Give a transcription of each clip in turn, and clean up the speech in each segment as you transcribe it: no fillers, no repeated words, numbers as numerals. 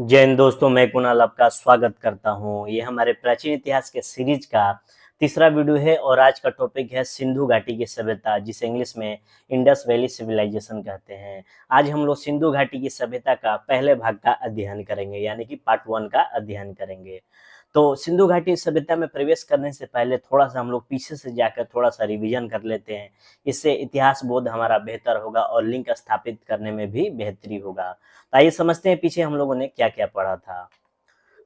जय हिंद दोस्तों, मैं कुणाल आपका स्वागत करता हूं। ये हमारे प्राचीन इतिहास के सीरीज का तीसरा वीडियो है और आज का टॉपिक है सिंधु घाटी की सभ्यता, जिसे इंग्लिश में इंडस वैली सिविलाइजेशन कहते हैं। आज हम लोग सिंधु घाटी की सभ्यता का पहले भाग का अध्ययन करेंगे, यानी कि पार्ट 1 का अध्ययन करेंगे। तो सिंधु घाटी सभ्यता में प्रवेश करने से पहले थोड़ा सा हम लोग पीछे से जाकर थोड़ा सा रिवीजन कर लेते हैं। इससे इतिहास बोध हमारा बेहतर होगा और लिंक स्थापित करने में भी बेहतरी होगा। तो आइए समझते हैं पीछे हम लोगों ने क्या क्या पढ़ा था।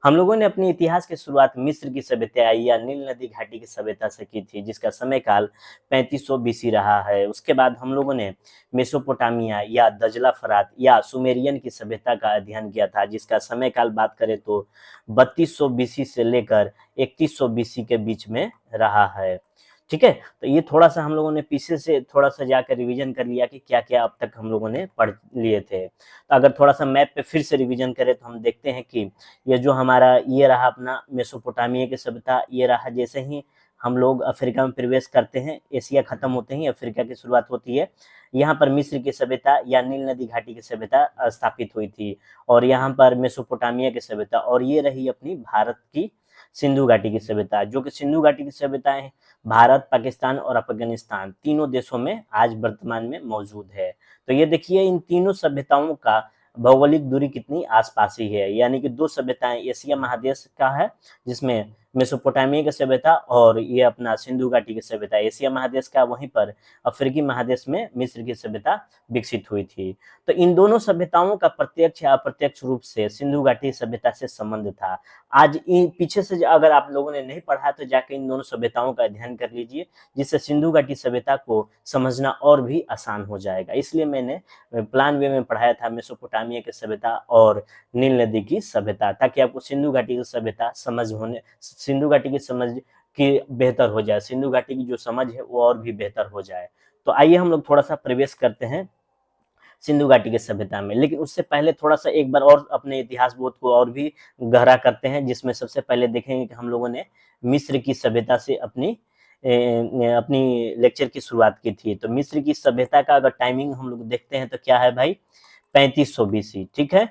हम लोगों ने अपने इतिहास की शुरुआत मिस्र की सभ्यता या नील नदी घाटी की सभ्यता से की थी, जिसका समय काल 3500 बीसी रहा है। उसके बाद हम लोगों ने मेसोपोटामिया या दजला फरात या सुमेरियन की सभ्यता का अध्ययन किया था, जिसका समय काल बात करें तो 3200 बीसी से लेकर 3100 बीसी के बीच में रहा है। ठीक है, तो ये थोड़ा सा हम लोगों ने पीछे से थोड़ा सा जाकर रिवीजन कर लिया कि क्या क्या अब तक हम लोगों ने पढ़ लिए थे। तो अगर थोड़ा सा मैप पे फिर से रिवीजन करें तो हम देखते हैं कि ये जो हमारा ये रहा अपना मेसोपोटामिया की सभ्यता, ये रहा। जैसे ही हम लोग अफ्रीका में प्रवेश करते हैं, एशिया खत्म होते ही अफ्रीका की शुरुआत होती है। यहाँ पर मिस्र की सभ्यता या नील नदी घाटी की सभ्यता स्थापित हुई थी, और यहाँ पर मेसोपोटामिया की सभ्यता, और ये रही अपनी भारत की सिंधु घाटी की सभ्यता। जो कि सिंधु घाटी की सभ्यताएं भारत, पाकिस्तान और अफगानिस्तान तीनों देशों में आज वर्तमान में मौजूद है। तो ये देखिए, इन तीनों सभ्यताओं का भौगोलिक दूरी कितनी आसपास ही है, यानी कि दो सभ्यताएं एशिया महादेश का है, जिसमें मेसोपोटामिया की सभ्यता और ये अपना सिंधु घाटी की सभ्यता एशिया महादेश का, वहीं पर अफ्रीकी महादेश में मिस्र की सभ्यता विकसित हुई थी। तो इन दोनों सभ्यताओं का प्रत्यक्ष या अप्रत्यक्ष रूप से सिंधु घाटी सभ्यता से संबंध था। आज इन पीछे से अगर आप लोगों ने नहीं पढ़ा तो जाकर इन दोनों सभ्यताओं का अध्ययन कर लीजिए, जिससे सिंधु घाटी सभ्यता को समझना और भी आसान हो जाएगा। इसलिए मैंने प्लान वे में पढ़ाया था मेसोपोटामिया की सभ्यता और नील नदी की सभ्यता, ताकि आपको सिंधु घाटी की सभ्यता सिंधु घाटी की समझ की बेहतर हो जाए, सिंधु घाटी की जो समझ है वो और भी बेहतर हो जाए। तो आइए हम लोग थोड़ा सा प्रवेश करते हैं सिंधु घाटी की सभ्यता में, लेकिन उससे पहले थोड़ा सा एक बार और अपने इतिहास बोध को और भी गहरा करते हैं, जिसमें सबसे पहले देखेंगे कि हम लोगों ने मिस्र की सभ्यता से अपनी लेक्चर की शुरुआत की थी। तो मिस्र की सभ्यता का अगर टाइमिंग हम लोग देखते हैं तो क्या है भाई, 3500 बीसी। ठीक है,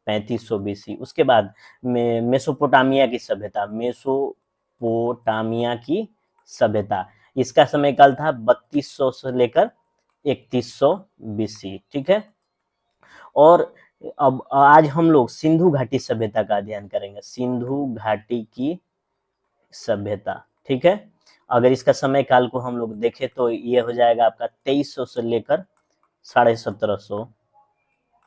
3500 बीसी। उसके बाद मेसोपोटामिया की सभ्यता, मेसोपोटामिया की सभ्यता, इसका समय काल था 3200 से लेकर 3100 बीसी। ठीक है, और अब आज हम लोग सिंधु घाटी सभ्यता का अध्ययन करेंगे, सिंधु घाटी की सभ्यता। ठीक है, अगर इसका समय काल को हम लोग देखें तो ये हो जाएगा आपका 2300 से लेकर 1750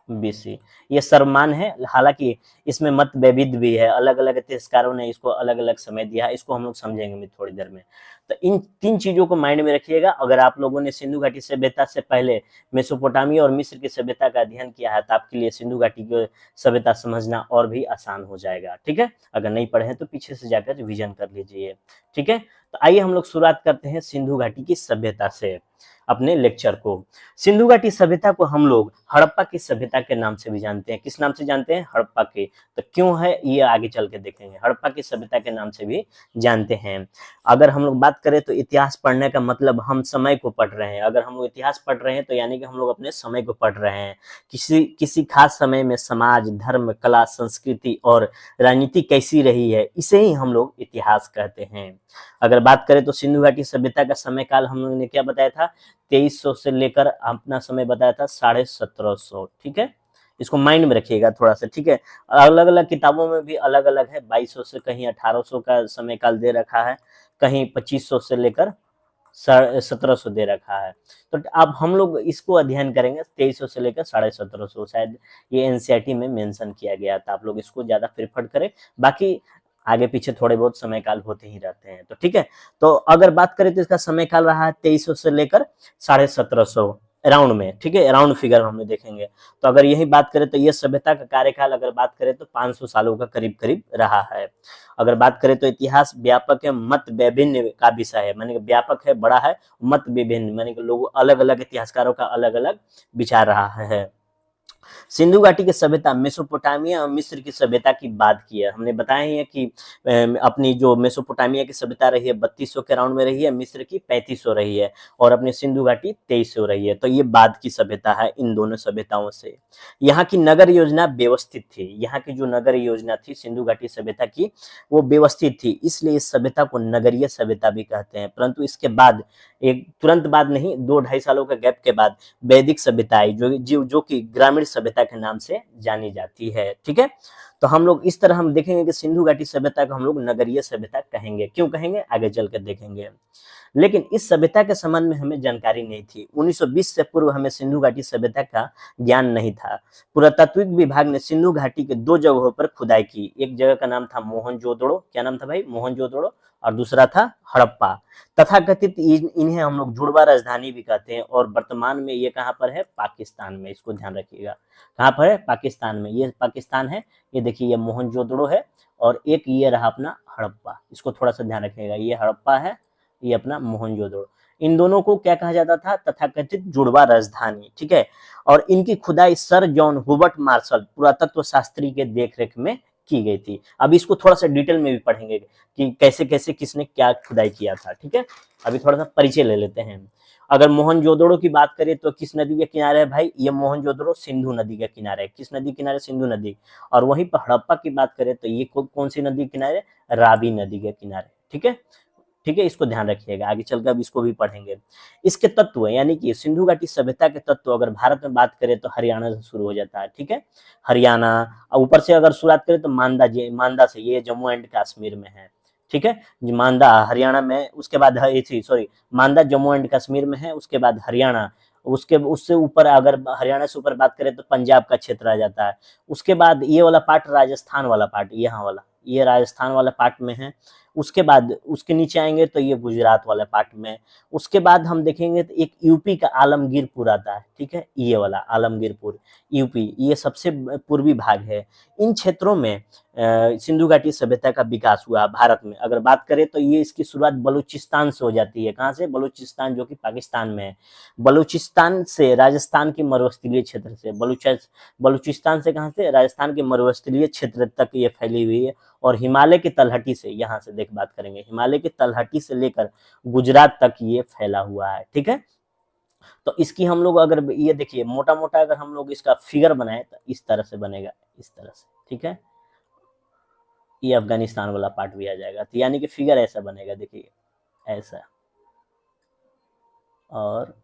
बीसी। ये सर्वमान है, हालांकि इसमें मतभेद भी है, अलग अलग इतिहासकारों ने इसको अलग अलग समय दिया है, इसको हम लोग समझेंगे थोड़ी देर में। तो इन तीन चीजों को माइंड में रखिएगा। अगर आप लोगों ने सिंधु घाटी सभ्यता से पहले मेसोपोटामिया और मिस्र की सभ्यता का अध्ययन किया है तो आपके लिए सिंधु घाटी की सभ्यता समझना और भी आसान हो जाएगा। ठीक है, अगर नहीं पढ़े तो पीछे से जाकर रिविजन कर लीजिए। ठीक है, तो आइए हम लोग शुरुआत करते हैं सिंधु घाटी की सभ्यता से अपने लेक्चर को। सिंधु घाटी सभ्यता को हम लोग हड़प्पा की सभ्यता के नाम से भी जानते हैं। किस नाम से जानते हैं? हड़प्पा के। तो क्यों है ये आगे चल के देखेंगे। हड़प्पा की सभ्यता के नाम से भी जानते हैं। अगर हम लोग बात करें तो इतिहास पढ़ने का मतलब हम समय को पढ़ रहे हैं। अगर हम लोग इतिहास पढ़ रहे हैं तो यानी कि हम लोग अपने समय को पढ़ रहे हैं। किसी खास समय में समाज, धर्म, कला, संस्कृति और राजनीति कैसी रही है, इसे ही हम लोग इतिहास कहते हैं। अगर बात करें तो सिंधु घाटी सभ्यता का समय काल हम लोगों ने क्या बताया था, 2300 से लेकर अपना समय बताया था 1750। ठीक है, इसको माइंड में रखिएगा थोड़ा सा। ठीक है, अलग अलग किताबों में भी अलग अलग है, 2200 से कहीं 1800 का समय काल दे रखा है, कहीं 2500 से लेकर 1700 दे रखा है। तो अब हम लोग इसको अध्ययन करेंगे 2300 से लेकर 1750। शायद ये एनसीईआरटी में मेंशन किया गया था, आप लोग इसको ज्यादा प्रेफर करें। बाकी आगे पीछे थोड़े बहुत समय काल होते ही रहते हैं। तो ठीक है, तो अगर बात करें तो इसका समय काल रहा है 2300 से लेकर 1750 अराउंड में। ठीक है, अराउंड फिगर हम देखेंगे। तो अगर यही बात करें तो ये सभ्यता का कार्यकाल अगर बात करें तो 500 सालों का करीब करीब रहा है। अगर बात करें तो इतिहास व्यापक है, मत विभिन्न का विषय है, माने व्यापक है, बड़ा है, मत विभिन्न माने लोग अलग अलग इतिहासकारों का अलग अलग विचार रहा है। सिंधु घाटी की सभ्यता मेसोपोटामिया और मिस्र की सभ्यता की बात की है। हमने बताया ही है कि अपनी जो मेसोपोटामिया की सभ्यता रही है 3200 के राउंड में रही है, मिस्र की 3500 रही है और अपनी सिंधु घाटी 2300 रही है। तो ये बाद की सभ्यता है इन दोनों सभ्यताओं से। यहाँ की नगर योजना व्यवस्थित थी। यहाँ की जो नगर योजना थी सिंधु घाटी सभ्यता की, वो व्यवस्थित थी, इसलिए इस सभ्यता को नगरीय सभ्यता भी कहते हैं। परंतु इसके बाद, एक तुरंत बाद नहीं, 2-2.5 सालों के गैप के बाद वैदिक सभ्यता आई, जो कि ग्रामीण सभ्यता के नाम से जानी जाती है। ठीक है, तो हम लोग इस तरह हम देखेंगे कि सिंधु घाटी सभ्यता को हम लोग नगरीय सभ्यता कहेंगे। क्यों कहेंगे, आगे चल कर देखेंगे। लेकिन इस सभ्यता के संबंध में हमें जानकारी नहीं थी। 1920 से पूर्व हमें सिंधु घाटी सभ्यता का ज्ञान नहीं था। पुरातात्विक विभाग ने सिंधु घाटी के 2 जगहों पर खुदाई की। एक जगह का नाम था मोहनजोदड़ो। क्या नाम था भाई, मोहनजोदड़ो। और दूसरा था हड़प्पा। तथाकथित इन्हें हम लोग जुड़वा राजधानी भी कहते हैं। और वर्तमान में ये कहाँ पर है, पाकिस्तान में। इसको ध्यान रखिएगा, कहाँ पर है, पाकिस्तान में। ये पाकिस्तान है, ये देखिए, ये मोहनजोदड़ो है और एक ये रहा अपना हड़प्पा। इसको थोड़ा सा ध्यान रखिएगा, ये हड़प्पा है, ये अपना मोहनजोदड़ो। इन दोनों को क्या कहा जाता था, तथाकथित जुड़वा राजधानी। ठीक है, और इनकी खुदाई सर जॉन हुबर्ट मार्शल पुरातत्व शास्त्री के देखरेख में की गई थी। अब इसको थोड़ा सा डिटेल में भी पढ़ेंगे कि कैसे कैसे किसने क्या खुदाई किया था। ठीक है, अभी थोड़ा सा परिचय ले लेते हैं। अगर मोहनजोदड़ो की बात करें तो किस नदी के किनारे है भाई, ये मोहनजोदड़ो सिंधु नदी के किनारे है। किस नदी किनारे, सिंधु नदी। और वहीं पर हड़प्पा की बात करें तो ये कौन सी नदी के किनारे, रावी नदी के किनारे। ठीक है, ठीक है, इसको ध्यान रखिएगा, आगे चलकर अब इसको भी पढ़ेंगे। इसके तत्व यानी कि सिंधु घाटी सभ्यता के तत्व अगर भारत में बात करें तो हरियाणा से शुरू हो जाता है। ठीक है, हरियाणा, ऊपर से अगर शुरुआत करें तो मांदा से, ये जम्मू एंड कश्मीर में है। ठीक है, मांदा हरियाणा में, उसके बाद सॉरी, मांदा जम्मू एंड कश्मीर में है, उसके बाद हरियाणा, उससे ऊपर अगर हरियाणा से ऊपर बात करें तो पंजाब का क्षेत्र आ जाता है। उसके बाद ये वाला पार्ट राजस्थान वाला पार्ट, यहाँ वाला, ये राजस्थान वाला पार्ट में है। उसके बाद उसके नीचे आएंगे तो ये गुजरात वाले पार्ट में। उसके बाद हम देखेंगे तो एक यूपी का आलमगीरपुर आता है। ठीक है, ये वाला आलमगीरपुर, यूपी, ये सबसे पूर्वी भाग है। इन क्षेत्रों में सिंधु घाटी सभ्यता का विकास हुआ। भारत में अगर बात करें तो ये इसकी शुरुआत बलूचिस्तान से हो जाती है। कहाँ से, बलूचिस्तान, जो कि पाकिस्तान में है। बलूचिस्तान से राजस्थान के मरुस्थलीय क्षेत्र से, बलूचिस्तान से कहाँ से, राजस्थान के मरुस्थलीय क्षेत्र तक ये फैली हुई है। और हिमालय की तलहटी से, यहाँ से देख बात करेंगे, हिमालय की तलहटी से लेकर गुजरात तक ये फैला हुआ है। ठीक है, तो इसकी हम लोग अगर ये देखिए, मोटा मोटा अगर हम लोग इसका फिगर बनाए तो इस तरह से बनेगा, इस तरह से। ठीक है, ये अफगानिस्तान वाला पार्ट भी आ जाएगा। तो यानी कि फिगर ऐसा बनेगा, देखिए ऐसा, और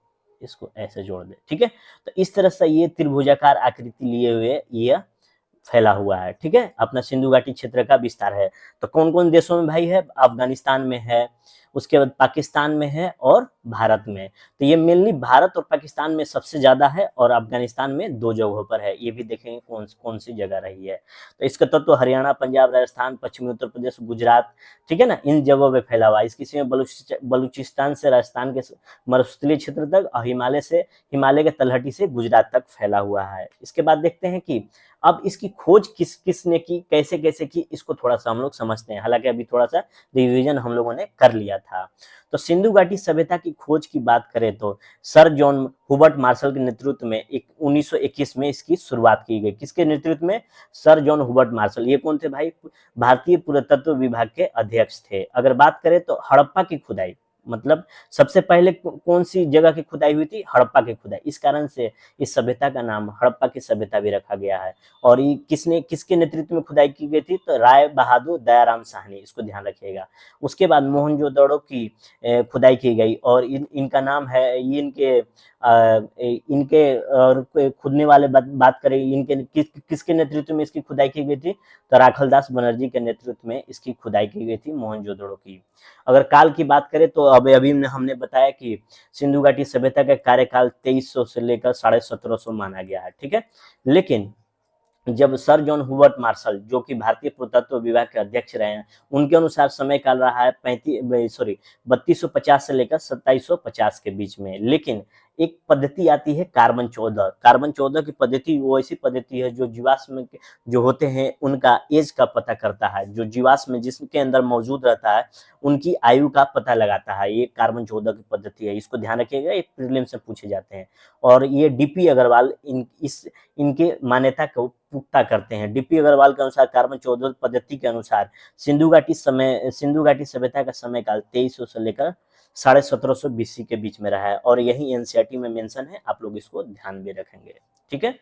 इसको ऐसे जोड़ दे। ठीक है, तो इस तरह से ये त्रिभुजाकार आकृति लिए हुए ये फैला हुआ है। ठीक है, अपना सिंधु घाटी क्षेत्र का विस्तार है। तो कौन कौन देशों में भाई है, अफगानिस्तान में है, उसके बाद पाकिस्तान में है और भारत में। तो ये मेनली भारत और पाकिस्तान में सबसे ज्यादा है और अफगानिस्तान में 2 जगहों पर है। ये भी देखेंगे कौन कौन सी जगह रही है। तो इसका तत्व हरियाणा, पंजाब, राजस्थान, पश्चिमी उत्तर प्रदेश, गुजरात, ठीक है ना, इन जगहों पे फैला हुआ है। इसकी में बलूचिस्तान से राजस्थान के मरुस्थलीय क्षेत्र तक और हिमालय के तलहटी से गुजरात तक फैला हुआ है। इसके बाद देखते हैं कि अब इसकी खोज किसने की, कैसे कैसे की, इसको थोड़ा सा हम लोग समझते हैं। हालांकि अभी थोड़ा सा रिवीजन हम लोगों ने कर लिया था। तो सिंधु घाटी सभ्यता की खोज की बात करें तो सर जॉन हुबर्ट मार्शल के नेतृत्व में 1921 में इसकी शुरुआत की गई। किसके नेतृत्व में, सर जॉन हुबर्ट मार्शल। ये कौन थे भाई, भारतीय पुरातत्व विभाग के अध्यक्ष थे। अगर बात करें तो हड़प्पा की खुदाई, मतलब सबसे पहले कौन सी जगह की खुदाई हुई थी, हड़प्पा की खुदाई। इस कारण से इस सभ्यता का नाम हड़प्पा की सभ्यता भी रखा गया है। और ये किसके नेतृत्व में खुदाई की गई थी, तो राय बहादुर दयाराम साहनी, इसको ध्यान रखिएगा। उसके बाद मोहनजोदड़ो की खुदाई की गई और इनका नाम है, ये इनके और खुदने वाले बात करें, इनके किसके नेतृत्व में इसकी खुदाई की गई थी, तो राखलदास बनर्जी के नेतृत्व में इसकी खुदाई की गई थी मोहनजोदड़ो की। अगर काल की बात करें तो अभी हमने बताया कि सिंधु घाटी सभ्यता का कार्यकाल 2300 से लेकर 1750 माना गया है। ठीक है, लेकिन जब सर जॉन हुबर्ट मार्शल, जो कि भारतीय पुरातत्व विभाग के अध्यक्ष रहे हैं, उनके अनुसार समय काल रहा है 3250 से लेकर 2750 के बीच में। लेकिन एक पद्धति आती है कार्बन 14 की पद्धति वो ऐसी पद्धति है जो जीवाश्म जो होते हैं उनका एज का पता करता है, जो जीवाश्म जिसके अंदर मौजूद रहता है उनकी आयु का पता लगाता है। ये कार्बन 14 की पद्धति है, इसको ध्यान रखिएगा, ये प्रीलिम्स से पूछे जाते हैं। और ये डीपी अग्रवाल इनके मान्यता को पुख्ता करते हैं। डीपी अग्रवाल के अनुसार कार्बन 14 पद्धति के अनुसार सिंधु घाटी सभ्यता का समय काल 2300 से लेकर 1750 बीसी के बीच में रहा है, और यही एनसीईआरटी में मेंशन है, आप लोग इसको ध्यान में रखेंगे। ठीक है,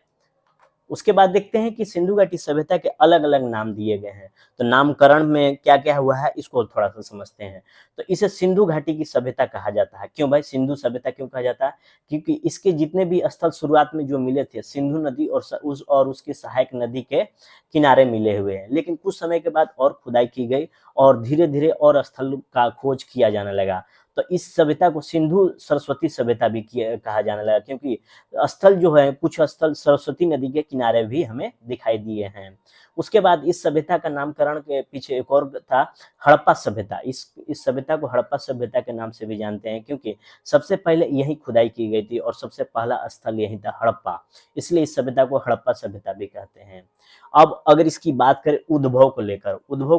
उसके बाद देखते हैं कि सिंधु घाटी सभ्यता के अलग अलग नाम दिए गए हैं। तो नामकरण में क्या क्या हुआ है इसको थोड़ा सा समझते हैं। तो इसे सिंधु घाटी की सभ्यता कहा जाता है। क्यों भाई सिंधु सभ्यता क्यों कहा जाता है? क्योंकि इसके जितने भी स्थल शुरुआत में जो मिले थे सिंधु नदी और उसकी सहायक नदी के किनारे मिले हुए हैं, लेकिन कुछ समय के बाद और खुदाई की गई और धीरे धीरे और स्थल का खोज किया जाने लगा। तो इस सभ्यता को सिंधु सरस्वती सभ्यता भी कहा जाने लगा, क्योंकि स्थल जो है कुछ स्थल सरस्वती नदी के किनारे भी हमें दिखाई दिए हैं। उसके बाद इस सभ्यता का नामकरण के पीछे एक और था, हड़प्पा सभ्यता। इस सभ्यता को हड़प्पा सभ्यता के नाम से भी जानते हैं, क्योंकि सबसे पहले यही खुदाई की गई थी और सबसे पहला स्थल यही था हड़प्पा, इसलिए इस सभ्यता को हड़प्पा सभ्यता भी कहते हैं। अब अगर इसकी बात करें उद्भव को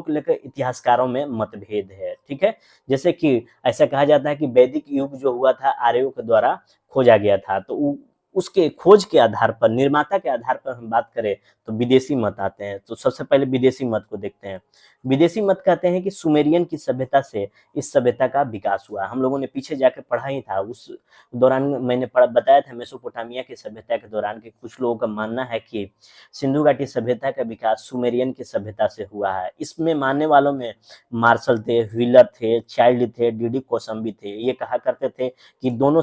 लेकर इतिहासकारों में मतभेद है। ठीक है, जैसे कि ऐसा कहा जाता है कि वैदिक युग जो हुआ था आर्यों के द्वारा खोजा गया था, तो उसके खोज के आधार पर, निर्माता के आधार पर हम बात करें तो विदेशी मत आते हैं। तो सबसे पहले विदेशी मत को देखते हैं। विदेशी मत कहते हैं कि सुमेरियन की सभ्यता से इस सभ्यता का विकास हुआ। हम लोगों ने पीछे जाकर पढ़ा ही था, उस दौरान मैंने बताया था मेसोपोटामिया की सभ्यता के दौरान कि कुछ लोगों का मानना है कि सिंधु घाटी सभ्यता का विकास सुमेरियन की सभ्यता से हुआ है। इसमें मानने वालों में मार्शल थे, व्हीलर थे, चाइल्ड थे, डीडी कोसंबी थे। ये कहा करते थे कि दोनों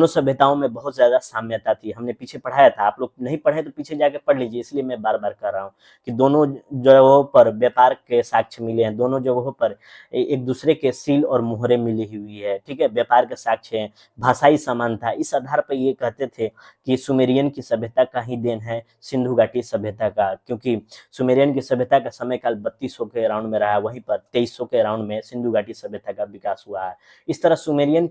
सभ्यताओं में बहुत ज्यादा साम्यता थी। हमने पीछे पढ़ाया था, आप लोग नहीं पढ़े तो पीछे जाके पढ़ लीजिए, इसलिए मैं बार बार कह रहा हूँ कि दोनों जगहों पर व्यापार के साक्ष्य मिले हैं, दोनों जगहों पर एक दूसरे के सील और मुहरें मिली हुई है। ठीक है, व्यापार के साक्ष्य हैं, भाषाई समानता, इस आधार पर ये कहते थे कि सुमेरियन की सभ्यता का ही देन है सिंधु घाटी सभ्यता का, क्योंकि सुमेरियन की सभ्यता का समय काल 3200 के अराउंड में रहा है, वहीं पर 2300 के अराउंड में सिंधु घाटी सभ्यता का विकास हुआ है। इस तरह सुमेरियन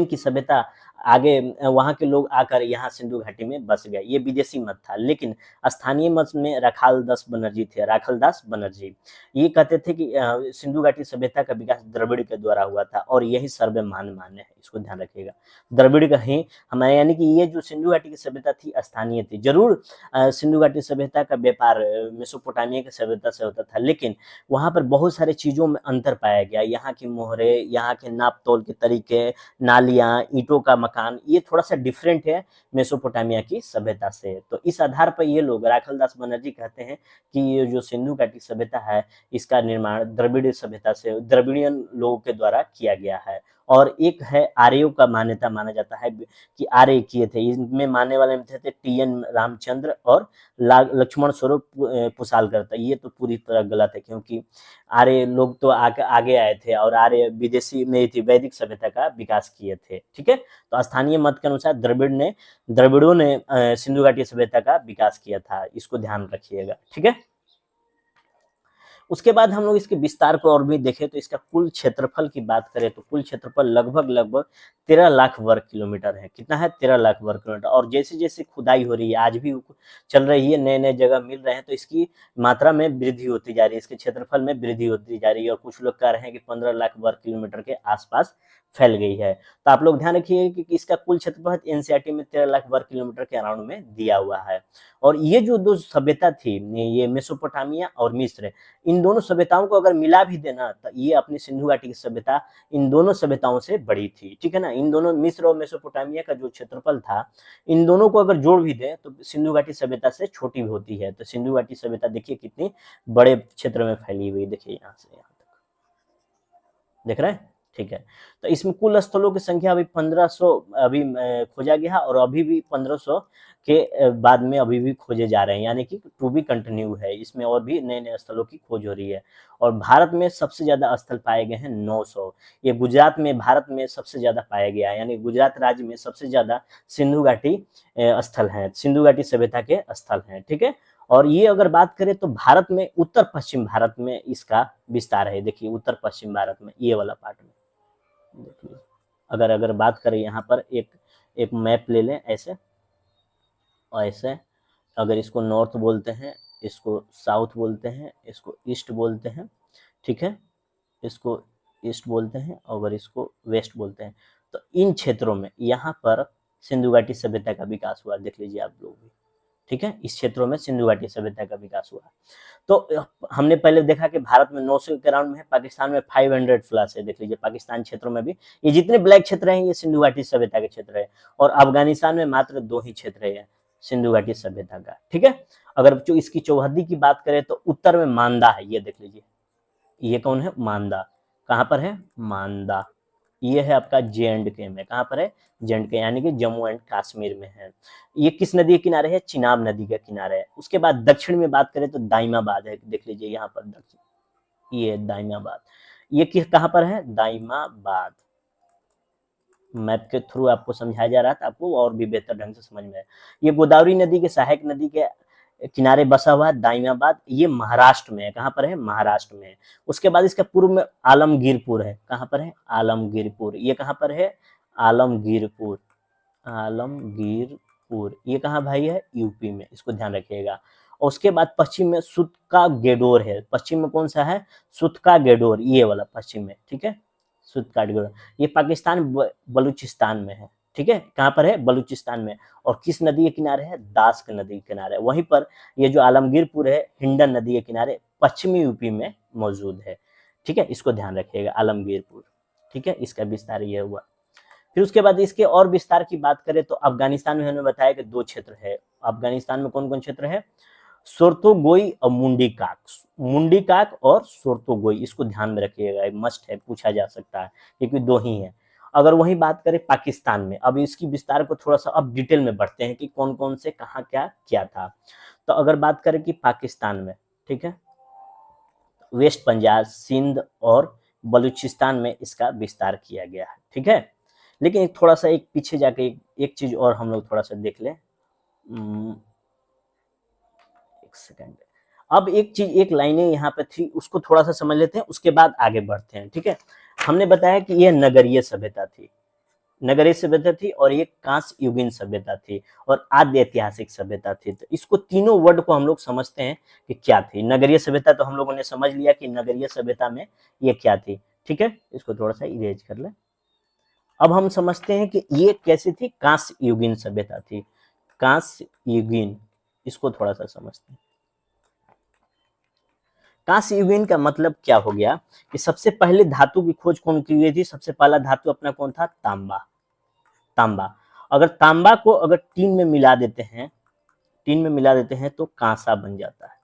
की सभ्यता आगे वहां के लोग आकर यहाँ सिंधु घाटी में बस गए। ये विदेशी मत था, लेकिन स्थानीय मत में राखालदास बनर्जी ये कहते थे कि सिंधु घाटी सभ्यता का विकास द्रविड़ के द्वारा हुआ था, और यही सर्वमान्य मान्य है, इसको ध्यान रखिएगा। द्रविड़ का ही हमारे, यानी कि ये जो सिंधु घाटी की सभ्यता थी स्थानीय थी। जरूर सिंधु घाटी सभ्यता का व्यापार मेसोपोटामिया की सभ्यता से होता था, लेकिन वहां पर बहुत सारे चीजों में अंतर पाया गया। यहाँ की मोहरे, यहाँ के नाप तोल के तरीके, नालियां, ईंटों का मकान, ये थोड़ा सा डिफरेंट है मेसोपोटामिया की सभ्यता से। तो इस आधार पर ये लोग, राखालदास बनर्जी कहते हैं कि ये जो सिंधु घाटी सभ्यता है इसका निर्माण द्रविड़ सभ्यता से, द्रविड़ियन लोगों के द्वारा किया गया है। और एक है आर्यों का मान्यता माना जाता है कि आर्य किए थे। इनमें मानने वाले में थे टीएन रामचंद्र और लक्ष्मण स्वरूप पुसालकर। ये तो पूरी तरह गलत है, क्योंकि आर्य लोग तो आगे आए थे और आर्य विदेशी में थी, वैदिक सभ्यता का विकास किए थे। ठीक है, तो स्थानीय मत के अनुसार द्रविड़ों ने सिंधु घाटी सभ्यता का विकास किया था, इसको ध्यान रखिएगा। ठीक है, उसके बाद हम लोग इसके विस्तार को और भी देखें तो इसका कुल क्षेत्रफल की बात करें तो कुल क्षेत्रफल लगभग 13 लाख वर्ग किलोमीटर है। कितना है? 13 लाख वर्ग किलोमीटर। और जैसे जैसे खुदाई हो रही है, आज भी चल रही है, नए नए जगह मिल रहे हैं, तो इसकी मात्रा में वृद्धि होती जा रही है, इसके क्षेत्रफल में वृद्धि होती जा रही है। और कुछ लोग कह रहे हैं कि 15 लाख वर्ग किलोमीटर के आसपास फैल गई है। तो आप लोग ध्यान रखिए कि इसका कुल क्षेत्रफल एनसीईआरटी में 13 लाख वर्ग किलोमीटर के अराउंड में दिया हुआ है। और ये जो दो सभ्यता थी, ये मेसोपोटामिया और मिस्र, इन दोनों सभ्यताओं को अगर मिला भी देना तो ये अपनी सिंधु घाटी की सभ्यता इन दोनों सभ्यताओं से बड़ी थी। ठीक है ना, इन दोनों मिस्र और मेसोपोटामिया का जो क्षेत्रफल था, इन दोनों को अगर जोड़ भी दे तो सिंधु घाटी सभ्यता से छोटी भी होती है। तो सिंधु घाटी सभ्यता देखिए कितनी बड़े क्षेत्र में फैली हुई, देखिए यहाँ से यहाँ तक, देख रहे हैं। ठीक है, तो इसमें कुल स्थलों की संख्या अभी 1500 अभी खोजा गया, और अभी भी 1500 के बाद में अभी भी खोजे जा रहे हैं, यानी कि टू बी कंटिन्यू है। इसमें और भी नए नए स्थलों की खोज हो रही है। और भारत में सबसे ज्यादा स्थल पाए गए हैं 900। ये गुजरात में भारत में सबसे ज्यादा पाया गया है, यानी गुजरात राज्य में सबसे ज्यादा सिंधु घाटी स्थल हैं, सिंधु घाटी सभ्यता के स्थल हैं। ठीक है, और ये अगर बात करें तो भारत में उत्तर पश्चिम भारत में इसका विस्तार है। देखिए उत्तर पश्चिम भारत में ये वाला पार्ट में देखिए, अगर बात करें यहाँ पर एक एक मैप ले लें ऐसे और ऐसे, अगर इसको नॉर्थ बोलते हैं, इसको साउथ बोलते हैं, इसको ईस्ट बोलते हैं, ठीक है, इसको ईस्ट बोलते हैं, अगर इसको वेस्ट बोलते हैं। तो इन क्षेत्रों में यहाँ पर सिंधु घाटी सभ्यता का विकास हुआ, देख लीजिए आप लोग भी, ठीक है। इस क्षेत्रों में सिंधु घाटी सभ्यता का विकास हुआ। तो हमने पहले देखा कि भारत में 900 के अराउंड में है, पाकिस्तान में 500 प्लस है। देख लीजिए पाकिस्तान क्षेत्रों में भी ये जितने ब्लैक क्षेत्र हैं ये सिंधु घाटी सभ्यता के क्षेत्र है, और अफगानिस्तान में मात्र 2 ही क्षेत्र है सिंधु घाटी सभ्यता का, ठीक है। अगर जो इसकी चौहद्दी की बात करें तो उत्तर में मांदा है, ये देख लीजिए, ये कौन है, मांदा। कहाँ पर है, मांदा। ये है आपका JNK में, कहाँ पर है, JNK यानी कि जम्मू एंड कश्मीर में है। ये किस नदी के किनारे है, चिनाब नदी के किनारे है। उसके बाद दक्षिण में बात करें तो दाइमाबाद है, देख लीजिए यहाँ पर दक्षिण, ये दाइमाबाद, ये किस कहाँ पर है, दाइमाबाद। मैप के थ्रू आपको समझाया जा रहा था, आपको और भी बेहतर ढंग से समझ में आए। ये गोदावरी नदी के सहायक नदी के किनारे बसा हुआ है दाइमाबाद, ये महाराष्ट्र में है। कहाँ पर है, महाराष्ट्र में है। उसके बाद इसका पूर्व में आलमगीरपुर है, कहाँ पर है, आलमगीरपुर। ये कहाँ पर है, आलमगीरपुर, आलमगीरपुर। ये कहाँ भाई है, यूपी में, इसको ध्यान रखिएगा। और उसके बाद पश्चिम में सुतका गेडोर है। पश्चिम में कौन सा है, सुतका गेडोर, ये वाला पश्चिम में, ठीक है, सुतका गेडोर। ये पाकिस्तान बलूचिस्तान में है, ठीक है, कहाँ पर है, बलूचिस्तान में। और किस नदी के किनारे है, दास्क नदी के किनारे। वहीं पर ये जो आलमगीरपुर है, हिंडन नदी के किनारे पश्चिमी यूपी में मौजूद है, ठीक है, इसको ध्यान रखिएगा, आलमगीरपुर, ठीक है। इसका विस्तार ये हुआ। फिर उसके बाद इसके और विस्तार की बात करें तो अफगानिस्तान में हमने बताया कि 2 क्षेत्र है। अफगानिस्तान में कौन कौन क्षेत्र है, सोर्तोगोई और मुंडी काक और सोर्तोगोई, इसको ध्यान में रखिएगा, मस्ट है, पूछा जा सकता है, क्योंकि 2 ही है। अगर वही बात करें पाकिस्तान में, अब इसकी विस्तार को थोड़ा सा अब डिटेल में बढ़ते हैं कि कौन कौन से कहाँ क्या किया था। तो अगर बात करें कि पाकिस्तान में, ठीक है, वेस्ट पंजाब, सिंध और बलूचिस्तान में इसका विस्तार किया गया है, ठीक है। लेकिन एक थोड़ा सा एक पीछे जाके एक चीज और हम लोग थोड़ा सा देख लें, एक सेकेंड। अब एक चीज, एक लाइनें यहाँ पे थी, उसको थोड़ा सा समझ लेते हैं, उसके बाद आगे बढ़ते हैं, ठीक है। हमने बताया कि यह नगरीय सभ्यता थी, नगरीय सभ्यता थी, और ये कांस्य युगीन सभ्यता थी, और आद्य ऐतिहासिक सभ्यता थी। तो इसको तीनों वर्ड को हम लोग समझते हैं कि क्या थी। नगरीय सभ्यता तो हम लोगों ने समझ लिया कि नगरीय सभ्यता में ये क्या थी, ठीक है, इसको थोड़ा सा इरेज कर ले। अब हम समझते हैं कि ये कैसी थी, कांस्य युगीन सभ्यता थी, कांस्य युगीन, इसको थोड़ा सा समझते हैं। कांस्य युगीन का मतलब क्या हो गया कि सबसे पहले धातु की खोज कौन की गई थी, सबसे पहला धातु अपना कौन था, तांबा। तांबा, अगर तांबा को अगर टीन में मिला देते हैं, टीन में मिला देते हैं तो कांसा बन जाता है,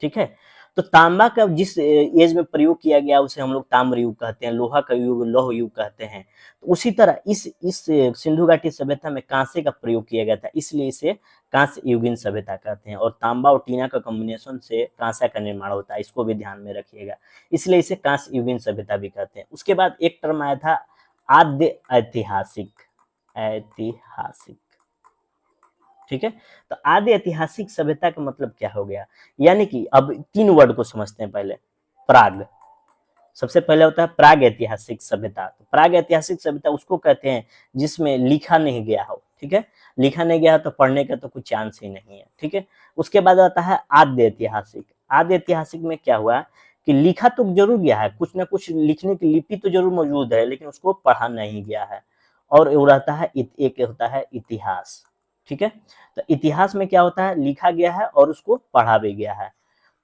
ठीक है। तो तांबा का जिस एज में प्रयोग किया गया उसे हम लोग ताम्र युग कहते हैं, लोहा का युग लौह युग कहते हैं। तो उसी तरह इस सिंधु घाटी सभ्यता में कांसे का प्रयोग किया गया था, इसलिए इसे कांस्य युगीन सभ्यता कहते हैं। और तांबा और टीना का कॉम्बिनेशन से कांसा का निर्माण होता है, इसको भी ध्यान में रखिएगा, इसलिए इसे कांस्य युगीन सभ्यता भी कहते हैं। उसके बाद एक टर्म आया था आद्य ऐतिहासिक, ऐतिहासिक, ठीक है। तो आदि ऐतिहासिक सभ्यता का मतलब क्या हो गया, यानी कि अब 3 वर्ड को समझते हैं। पहले प्राग, सबसे पहले होता है प्राग ऐतिहासिक सभ्यता। तो प्राग ऐतिहासिक सभ्यता उसको कहते हैं जिसमें लिखा नहीं गया हो, ठीक है, लिखा नहीं गया तो पढ़ने का तो कुछ चांस ही नहीं है, ठीक है। उसके बाद आता है आद्य ऐतिहासिक। आद्य ऐतिहासिक में क्या हुआ कि लिखा तो जरूर गया है, कुछ ना कुछ लिखने की लिपि तो जरूर मौजूद है, लेकिन उसको पढ़ा नहीं गया है। और वो रहता है एक होता है इतिहास, ठीक है। तो इतिहास में क्या होता है, लिखा गया है और उसको पढ़ा भी गया है।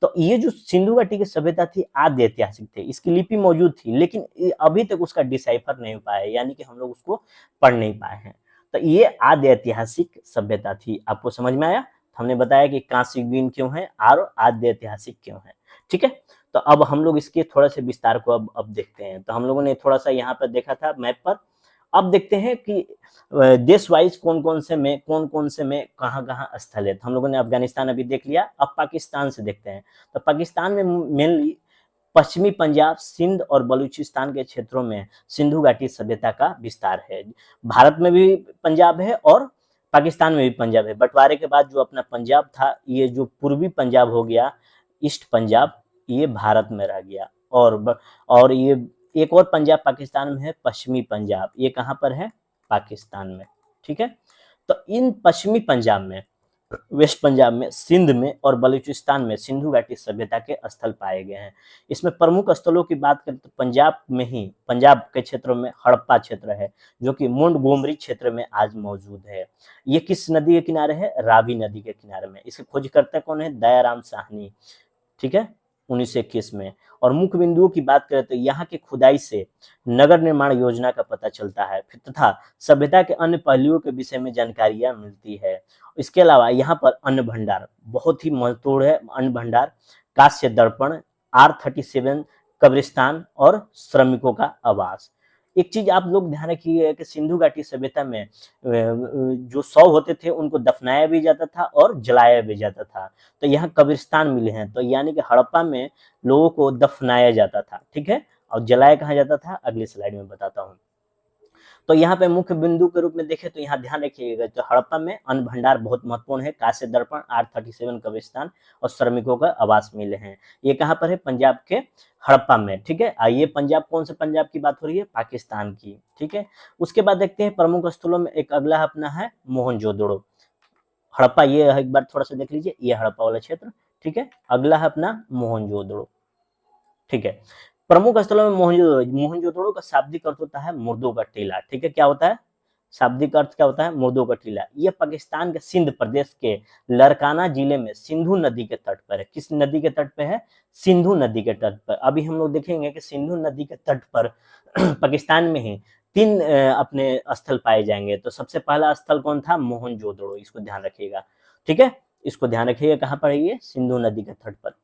तो ये जो सिंधु घाटी की सभ्यता थी आद्य ऐतिहासिक थे, इसकी लिपि मौजूद थी, लेकिन अभी तक उसका डिसाइफर नहीं हो पाया, यानी कि हम लोग उसको पढ़ नहीं पाए हैं। तो ये आद्य ऐतिहासिक सभ्यता थी। आपको समझ में आया, हमने बताया कि कांस्य युगीन क्यों है और आद्य ऐतिहासिक क्यों है, ठीक है। तो अब हम लोग इसके थोड़ा से विस्तार को अब देखते हैं। तो हम लोगों ने थोड़ा सा यहाँ पर देखा था मैप पर, अब देखते हैं कि देश वाइज कौन कौन से में कहाँ कहाँ स्थल है। तो हम लोगों ने अफगानिस्तान अभी देख लिया, अब पाकिस्तान से देखते हैं। तो पाकिस्तान में मेनली पश्चिमी पंजाब, सिंध और बलूचिस्तान के क्षेत्रों में सिंधु घाटी सभ्यता का विस्तार है। भारत में भी पंजाब है और पाकिस्तान में भी पंजाब है। बंटवारे के बाद जो अपना पंजाब था, ये जो पूर्वी पंजाब हो गया, ईस्ट पंजाब, ये भारत में रह गया। और ये एक और पंजाब पाकिस्तान में है, पश्चिमी पंजाब, ये कहाँ पर है, पाकिस्तान में, ठीक है। तो इन पश्चिमी पंजाब में, वेस्ट पंजाब में, सिंध में और बलूचिस्तान में सिंधु घाटी सभ्यता के स्थल पाए गए हैं। इसमें प्रमुख स्थलों की बात करें तो पंजाब में ही, पंजाब के क्षेत्रों में हड़प्पा क्षेत्र है जो कि मोंटगोमरी क्षेत्र में आज मौजूद है। ये किस नदी के किनारे है, रावी नदी के किनारे में। इसके खोजकर्ता कौन है, दयाराम साहनी, ठीक है, 1921 में। और मुख्य बिंदुओं की बात करें तो यहाँ की खुदाई से नगर निर्माण योजना का पता चलता है, तथा सभ्यता के अन्य पहलुओं के विषय में जानकारियां मिलती है। इसके अलावा यहाँ पर अन्न भंडार बहुत ही महत्वपूर्ण है, अन्न भंडार, कांस्य दर्पण, R37 कब्रिस्तान और श्रमिकों का आवास। एक चीज आप लोग ध्यान रखिए कि सिंधु घाटी सभ्यता में जो शव होते थे उनको दफनाया भी जाता था और जलाया भी जाता था। तो यहाँ कब्रिस्तान मिले हैं, तो यानी कि हड़प्पा में लोगों को दफनाया जाता था, ठीक है, और जलाया कहाँ जाता था, अगली स्लाइड में बताता हूँ। तो यहाँ पे मुख्य बिंदु के रूप में देखें तो यहाँ ध्यान रखिएगा, तो हड़प्पा में अन्न भंडार बहुत महत्वपूर्ण है, कांस्य दर्पण, R37 कब्रिस्तान और श्रमिकों का आवास मिले हैं। ये कहाँ पर है, पंजाब के हड़प्पा में, ठीक है। ये पंजाब कौन से पंजाब की बात हो रही है, पाकिस्तान की, ठीक है। उसके बाद देखते हैं प्रमुख स्थलों में एक अगला अपना है मोहनजोदड़ो। हड़प्पा ये एक बार थोड़ा सा देख लीजिए, ये हड़प्पा वाला क्षेत्र, ठीक है। अगला है अपना मोहनजोदड़ो, ठीक है। प्रमुख स्थलों में मोहनजोदड़ो का शाब्दिक अर्थ होता है मुर्दों का टीला, ठीक है। क्या होता है, शाब्दिक अर्थ क्या होता है, मुर्दों का टीला। यह पाकिस्तान के सिंध प्रदेश के लरकाना जिले में सिंधु नदी के तट पर है। किस नदी के तट पे है, सिंधु नदी के तट पर। अभी हम लोग देखेंगे कि सिंधु नदी के तट पर पाकिस्तान में ही 3 अपने स्थल पाए जाएंगे। तो सबसे पहला स्थल कौन था, मोहनजोदड़ो, इसको ध्यान रखिएगा, ठीक है, इसको ध्यान रखिएगा। कहाँ पर है ये, सिंधु नदी के तट पर।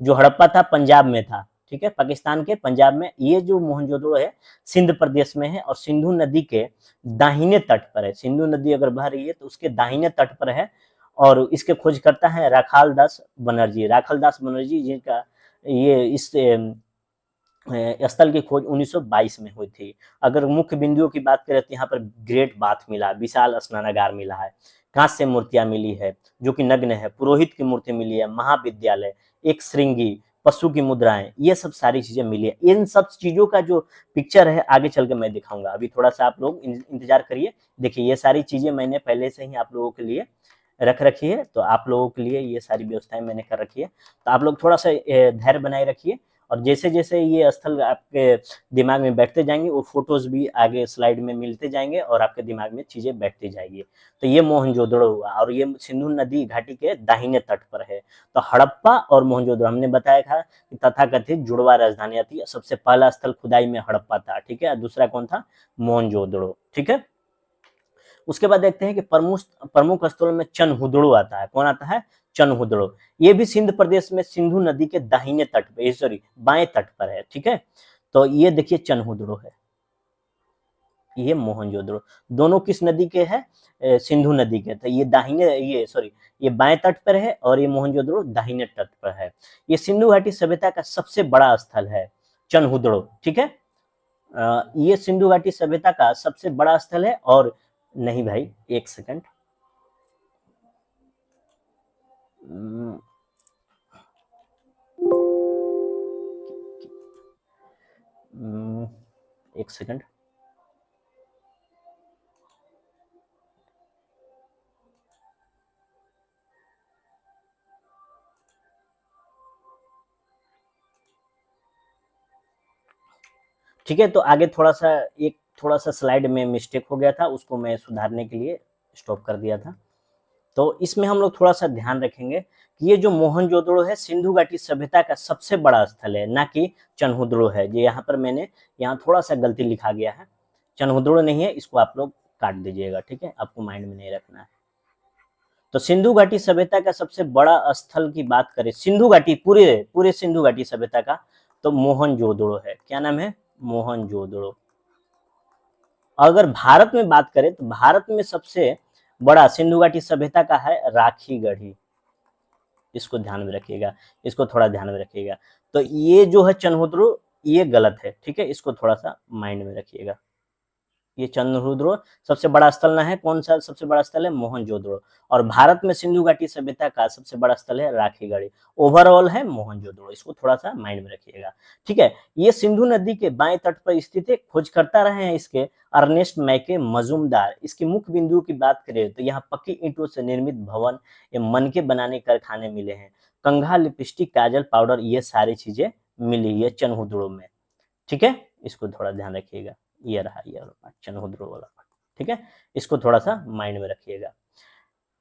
जो हड़प्पा था पंजाब में था, ठीक है, पाकिस्तान के पंजाब में। ये जो मोहनजोदड़ो है सिंध प्रदेश में है और सिंधु नदी के दाहिने तट पर है। सिंधु नदी अगर बह रही है तो उसके दाहिने तट पर है। और इसके खोजकर्ता है राखाल दास बनर्जी, राखाल दास बनर्जी जिनका ये इस स्थल की खोज 1922 में हुई थी। अगर मुख्य बिंदुओं की बात करें तो यहाँ पर ग्रेट बाथ मिला, विशाल स्नानागार मिला है, कांस्य मूर्तियां मिली है जो कि नग्न है, पुरोहित की मूर्ति मिली है, महाविद्यालय, एक श्रृंगी, पशु की मुद्राएं, ये सब सारी चीजें मिली है। इन सब चीजों का जो पिक्चर है आगे चल के मैं दिखाऊंगा, अभी थोड़ा सा आप लोग इंतजार करिए। देखिए ये सारी चीजें मैंने पहले से ही आप लोगों के लिए रख रखी है, तो आप लोगों के लिए ये सारी व्यवस्थाएं मैंने कर रखी है। तो आप लोग थोड़ा सा धैर्य बनाए रखिए, और जैसे जैसे ये स्थल आपके दिमाग में बैठते जाएंगे वो फोटोज भी आगे स्लाइड में मिलते जाएंगे और आपके दिमाग में चीजें बैठती जाएगी। तो ये मोहनजोदड़ो हुआ, और ये सिंधु नदी घाटी के दाहिने तट पर है। तो हड़प्पा और मोहनजोदड़ो हमने बताया था कि तथाकथित जुड़वा राजधानियां थी। सबसे पहला स्थल खुदाई में हड़प्पा था, ठीक है, दूसरा कौन था, मोहनजोदड़ो, ठीक है। उसके बाद देखते हैं कि प्रमुख स्थलों में चनहुदड़ो आता है। कौन आता है, चनहुदड़ो। ये भी सिंध प्रदेश में सिंधु नदी के दाहिने तट पे, सॉरी बाएं तट पर है, ठीक है। तो ये देखिए चनहुदड़ो है, ये मोहनजोदड़ो, दोनों किस नदी के है, सिंधु नदी के। तो ये दाहिने, ये सॉरी ये बाएं तट पर है और ये मोहनजोदड़ो दाहिने तट पर है। ये सिंधु घाटी सभ्यता का सबसे बड़ा स्थल है चनहुदड़ो, ठीक है। ये सिंधु घाटी सभ्यता का सबसे बड़ा स्थल है। और नहीं भाई, एक सेकंड, एक सेकंड, ठीक है। तो आगे थोड़ा सा स्लाइड में मिस्टेक हो गया था, उसको मैं सुधारने के लिए स्टॉप कर दिया था। तो इसमें हम लोग थोड़ा सा ध्यान रखेंगे कि ये जो मोहनजोदड़ो है सिंधु घाटी सभ्यता का सबसे बड़ा स्थल है, ना कि चनहुदड़ो है। ये यहाँ पर मैंने यहाँ थोड़ा सा गलती लिखा गया है, चनहुदड़ो नहीं है, इसको आप लोग काट दीजिएगा, ठीक है, आपको माइंड में नहीं रखना है। तो सिंधु घाटी सभ्यता का सबसे बड़ा स्थल की बात करें, सिंधु घाटी पूरे सिंधु घाटी सभ्यता का, तो मोहनजोदड़ो है। क्या नाम है, मोहनजोदड़ो। अगर भारत में बात करें तो भारत में सबसे बड़ा सिंधु घाटी सभ्यता का है राखीगढ़ी, इसको ध्यान में रखिएगा, इसको थोड़ा ध्यान में रखिएगा। तो ये जो है चनहुदड़ो, ये गलत है, ठीक है, इसको थोड़ा सा माइंड में रखिएगा। ये चंद्रहुद्रो सबसे बड़ा स्थल ना है, कौन सा सबसे बड़ा स्थल है, मोहनजोदड़ो। और भारत में सिंधु घाटी सभ्यता का सबसे बड़ा स्थल है राखीगढ़ी। ओवरऑल है मोहनजोदड़ो, इसको थोड़ा सा माइंड में रखिएगा, ठीक है। ये सिंधु नदी के बाएं तट पर स्थित है। खोजकर्ता रहे हैं इसके अर्नेस्ट मैके मजूमदार। इसकी मुख्य बिंदुओं की बात करें तो यहाँ पक्की ईंटों से निर्मित भवन एवं मनके बनाने कारखाने मिले हैं। कंघा, लिपस्टिक, काजल, पाउडर, ये सारी चीजें मिली है चंद्रहुद्रो में, ठीक है। इसको थोड़ा ध्यान रखिएगा, ये रहा ये वाला पार्ट, चंद्रहुद्रो वाला पार्ट, ठीक है। इसको थोड़ा सा माइंड में रखिएगा,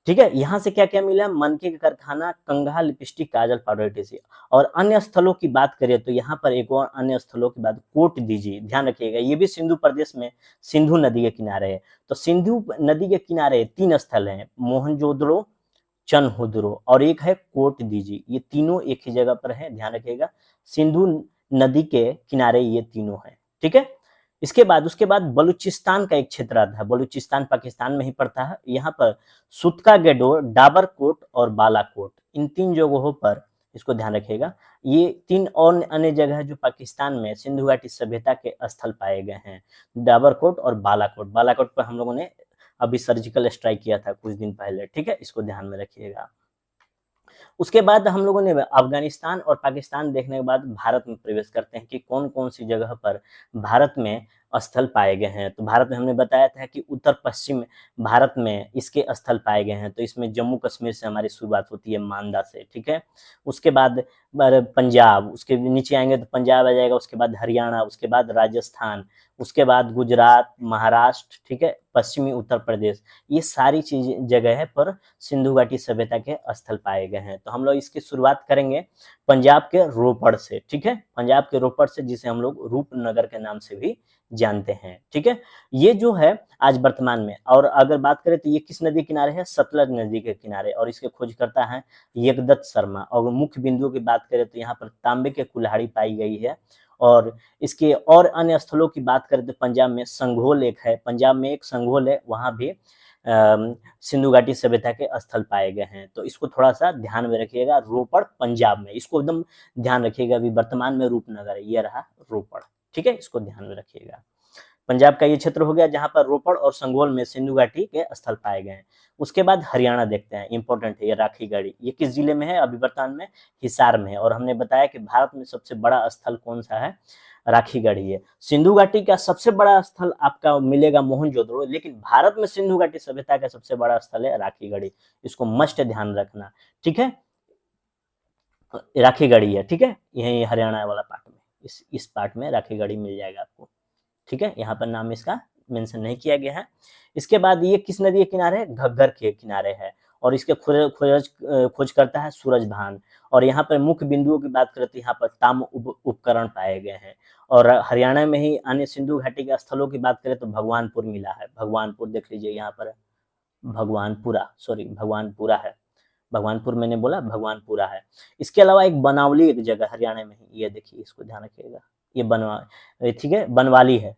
ठीक है। यहाँ से क्या क्या मिला, मनके का कारखाना, कंघा, लिपस्टिक, काजल, पाउडर, टीसी। और अन्य स्थलों की बात करें तो यहाँ पर एक और अन्य स्थलों की बात, कोट दीजिए, ध्यान रखिएगा, ये भी सिंधु प्रदेश में सिंधु नदी के किनारे है। तो सिंधु नदी के किनारे 3 स्थल हैं, मोहनजोदड़ो, चंद्रहुद्रो और एक है कोट दीजी। ये तीनों एक ही जगह पर है, ध्यान रखिएगा। सिंधु नदी के किनारे ये तीनों हैं, ठीक है। उसके बाद बलूचिस्तान का एक क्षेत्र आता है। बलूचिस्तान पाकिस्तान में ही पड़ता है। यहाँ पर सुतका गेडोर, डाबरकोट और बालाकोट, इन 3 जगहों पर, इसको ध्यान रखिएगा। ये 3 और अन्य जगह है जो पाकिस्तान में सिंधु घाटी सभ्यता के स्थल पाए गए हैं, डाबरकोट और बालाकोट। बालाकोट पर हम लोगों ने अभी सर्जिकल स्ट्राइक किया था कुछ दिन पहले, ठीक है, इसको ध्यान में रखिएगा। उसके बाद हम लोगों ने अफगानिस्तान और पाकिस्तान देखने के बाद भारत में प्रवेश करते हैं कि कौन कौन सी जगह पर भारत में स्थल पाए गए हैं। तो भारत में हमने बताया था कि उत्तर पश्चिम भारत में इसके स्थल पाए गए हैं। तो इसमें जम्मू कश्मीर से हमारी शुरुआत होती है, मांदा से, ठीक है। उसके बाद पंजाब, उसके नीचे आएंगे तो पंजाब आ जाएगा, उसके बाद हरियाणा, उसके बाद राजस्थान, उसके बाद गुजरात, महाराष्ट्र, ठीक है, पश्चिमी उत्तर प्रदेश, ये सारी चीज जगह पर सिंधु घाटी सभ्यता के स्थल पाए गए हैं। तो हम लोग इसकी शुरुआत करेंगे पंजाब के रोपड़ से, ठीक है, पंजाब के रोपड़ से, जिसे हम लोग रूपनगर के नाम से भी जानते हैं, ठीक है। ये जो है आज वर्तमान में, और अगर बात करें तो ये किस नदी किनारे है, सतलज नदी के किनारे, और इसके खोजकर्ता हैं यगदत्त शर्मा। और मुख्य बिंदुओं की बात करें तो यहाँ पर तांबे के कुल्हाड़ी पाई गई है। और इसके और अन्य स्थलों की बात करें तो पंजाब में संघोल एक है, पंजाब में एक संघोल है, वहां भी सिंधु घाटी सभ्यता के स्थल पाए गए हैं। तो इसको थोड़ा सा ध्यान में रखिएगा, रोपड़ पंजाब में, इसको एकदम ध्यान रखिएगा। अभी वर्तमान में रूपनगर है, ये रहा रोपड़, ठीक है, इसको ध्यान में रखिएगा। पंजाब का ये क्षेत्र हो गया जहां पर रोपड़ और संगोल में सिंधु घाटी के स्थल पाए गए हैं। उसके बाद हरियाणा देखते हैं, इंपॉर्टेंट है ये राखीगढ़ी। ये किस जिले में है, अभी वर्तमान में हिसार में है। और हमने बताया कि भारत में सबसे बड़ा स्थल कौन सा है, राखीगढ़ी है। सिंधु घाटी का सबसे बड़ा स्थल आपका मिलेगा मोहनजोदड़ो, लेकिन भारत में सिंधु घाटी सभ्यता का सबसे बड़ा स्थल है राखीगढ़ी, इसको मस्ट ध्यान रखना, ठीक है। राखीगढ़ी है, ठीक है, यही हरियाणा वाला पार्ट में, इस पार्ट में राखीगढ़ी मिल जाएगा आपको, ठीक है। यहाँ पर नाम इसका मेंशन नहीं किया गया है। इसके बाद ये किस नदी के किनारे है, घग्गर के किनारे है। और इसके खोज करता है सूरजभान। और यहाँ पर मुख्य बिंदुओं की बात करें तो यहाँ पर ताम उपकरण पाए गए हैं। और हरियाणा में ही अन्य सिंधु घाटी के स्थलों की बात करें तो भगवानपुर मिला है, भगवानपुर देख लीजिए, यहाँ पर भगवानपुरा है, भगवानपुर मैंने बोला भगवानपुरा है। इसके अलावा एक बनावली एक जगह हरियाणा में ही, ये देखिए, इसको ध्यान रखिएगा, ये ठीक है, बनवाली है,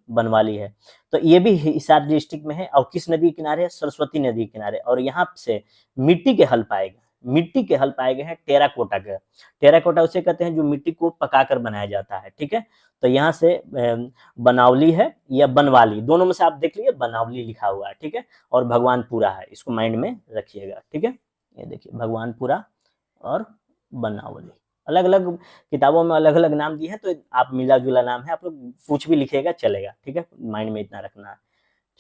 बनवाली है। तो ये भी हिसार डिस्ट्रिक्ट में है। और किस नदी के किनारे है, सरस्वती नदी के किनारे। और यहाँ से मिट्टी के हल पाए गए हैं टेराकोटा के। टेराकोटा उसे कहते हैं जो मिट्टी को पकाकर बनाया जाता है, ठीक है। तो यहाँ से बनावली है या बनवाली, दोनों में से आप देख लीजिए, बनावली लिखा हुआ है, ठीक है। और भगवानपुरा है, इसको माइंड में रखिएगा, ठीक है। ये देखिए भगवानपुरा और बनावली, अलग अलग किताबों में अलग अलग नाम दिए हैं, तो आप मिला जुला नाम है, आप लोग कुछ भी लिखिएगा चलेगा, ठीक है, माइंड में इतना रखना है,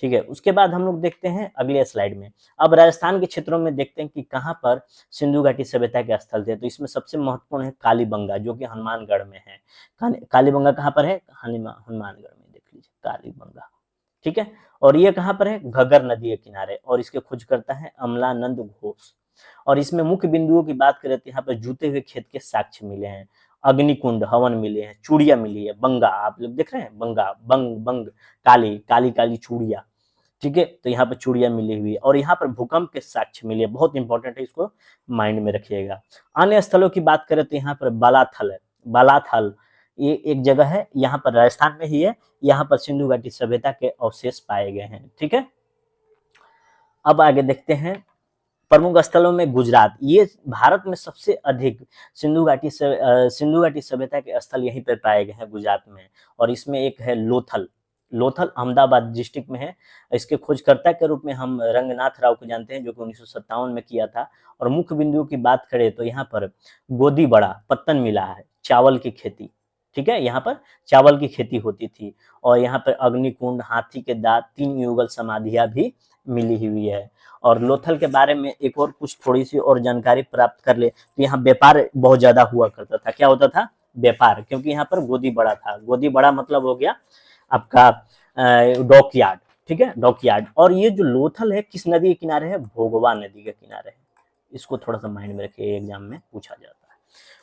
ठीक है। उसके बाद हम लोग देखते हैं अगले स्लाइड में। अब राजस्थान के क्षेत्रों में देखते हैं कि कहाँ पर सिंधु घाटी सभ्यता के स्थल थे। तो इसमें सबसे महत्वपूर्ण है कालीबंगा, जो कि हनुमानगढ़ में है। कालीबंगा कहाँ पर है, हनुमानगढ़ में, देख लीजिए कालीबंगा, ठीक है। और ये कहाँ पर है, घग्गर नदी के किनारे। और इसके खोज करता है अमलानंद घोष। और इसमें मुख्य बिंदुओं की बात करें तो यहाँ पर जूते हुए खेत के साक्ष्य मिले हैं, अग्निकुंड हवन मिले हैं, चूड़िया मिली है, बंगा, आप लोग देख रहे हैं, बंगा, बंग, काली काली काली चूड़िया, ठीक है। तो यहाँ पर चूड़िया मिली हुई है। और यहाँ पर भूकंप के साक्ष्य मिले, बहुत इंपॉर्टेंट है, इसको माइंड में रखिएगा। अन्य स्थलों की बात करें तो यहाँ पर बालाथल है, बालाथल ये एक जगह है, यहाँ पर राजस्थान में ही है। यहाँ पर सिंधु घाटी सभ्यता के अवशेष पाए गए हैं, ठीक है। अब आगे देखते हैं प्रमुख स्थलों में गुजरात। ये भारत में सबसे अधिक सिंधु घाटी सभ्यता के स्थल यहीं पर पाए गए हैं, गुजरात में। और इसमें एक है लोथल, लोथल अहमदाबाद डिस्ट्रिक्ट में है। इसके खोजकर्ता के रूप में हम रंगनाथ राव को जानते हैं, जो कि 1957 में किया था। और मुख्य बिंदुओं की बात करें तो यहाँ पर गोदी बड़ा पत्तन मिला है, चावल की खेती, ठीक है, यहाँ पर चावल की खेती होती थी। और यहाँ पर अग्निकुंड, हाथी के दांत, 3 युगल समाधियां भी मिली हुई है। और लोथल के बारे में एक और कुछ थोड़ी सी और जानकारी प्राप्त कर ले तो यहाँ व्यापार बहुत ज्यादा हुआ करता था। क्या होता था? व्यापार, क्योंकि यहाँ पर गोदी बड़ा था। गोदी बड़ा मतलब हो गया आपका डॉकयार्ड, ठीक है, डॉकयार्ड। और ये जो लोथल है किस नदी के किनारे है? भोगवा नदी के किनारे है। इसको थोड़ा सा माइंड में रखिए, एग्जाम में पूछा जाता है।